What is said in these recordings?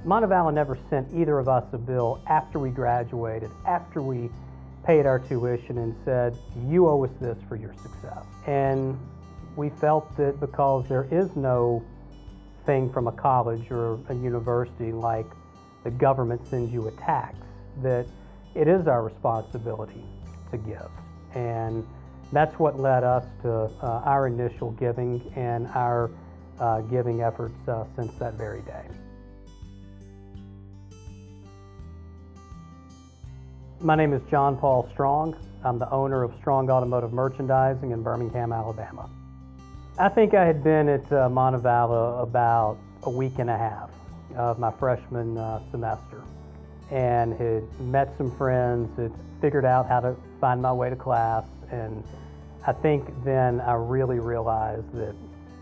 Montevallo never sent either of us a bill after we graduated, after we paid our tuition and said, you owe us this for your success. And we felt that because there is no thing from a college or a university like the government sends you a tax, that it is our responsibility to give. And that's what led us to our initial giving and our giving efforts since that very day. My name is John Paul Strong. I'm the owner of Strong Automotive Merchandising in Birmingham, Alabama. I think I had been at Montevallo about a week and a half of my freshman semester, and had met some friends, had figured out how to find my way to class, and I think then I really realized that,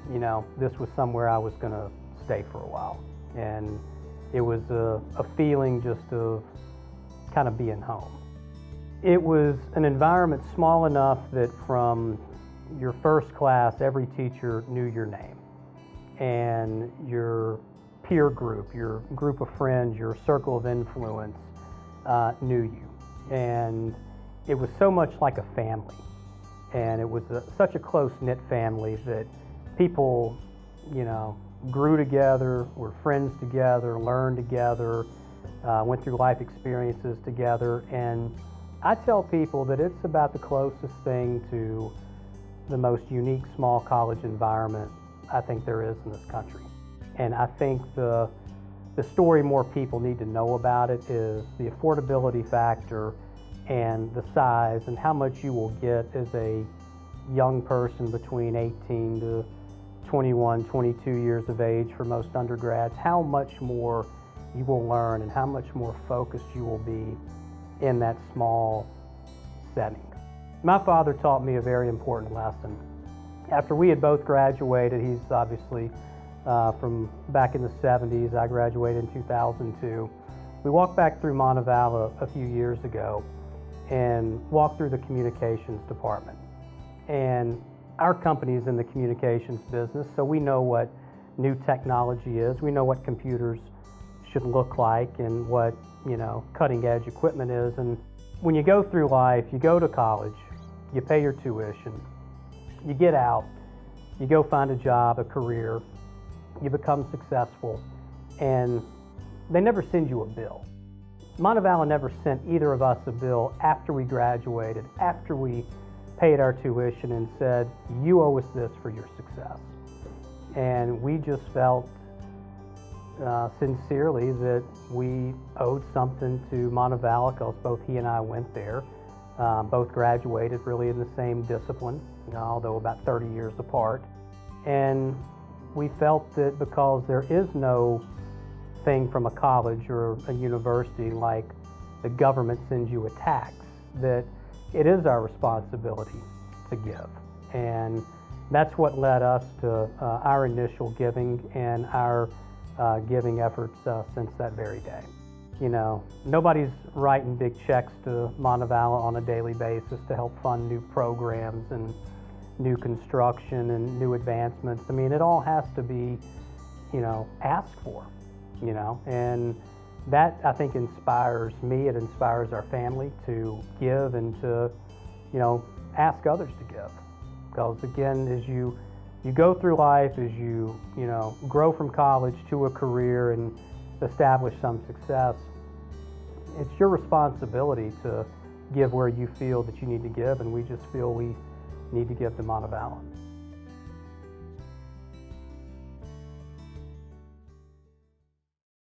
you know, this was somewhere I was going to stay for a while. And it was a feeling just of kind of being home. It was an environment small enough that from your first class, every teacher knew your name, and your peer group, your group of friends, your circle of influence knew you. And it was so much like a family. And it was such a close-knit family that people, you know, grew together, were friends together, learned together, went through life experiences together. And I tell people that it's about the closest thing to the most unique small college environment I think there is in this country. And I think the story more people need to know about it is the affordability factor and the size and how much you will get as a young person between 18 to 21, 22 years of age for most undergrads, how much more you will learn and how much more focused you will be in that small setting. My father taught me a very important lesson. After we had both graduated, he's obviously from back in the 70s, I graduated in 2002. We walked back through Montevallo a few years ago and walked through the communications department. And our company is in the communications business, so we know what new technology is. We know what computers should look like and what, you know, cutting edge equipment is. And when you go through life, you go to college, you pay your tuition, you get out, you go find a job, a career, you become successful, and they never send you a bill. Montevallo never sent either of us a bill after we graduated, after we paid our tuition and said, you owe us this for your success. And we just felt sincerely that we owed something to Montevallo because both he and I went there. Both graduated really in the same discipline, you know, although about 30 years apart. And we felt that because there is no thing from a college or a university like the government sends you a tax, that it is our responsibility to give. And that's what led us to our initial giving and our giving efforts since that very day. You know, nobody's writing big checks to Montevallo on a daily basis to help fund new programs and new construction and new advancements. I mean, it all has to be, you know, asked for, you know, and that, I think, inspires me. It inspires our family to give and to, you know, ask others to give. Because again, as you go through life, as you know, grow from college to a career and establish some success, it's your responsibility to give where you feel that you need to give, and we just feel we need to give to Montevallo.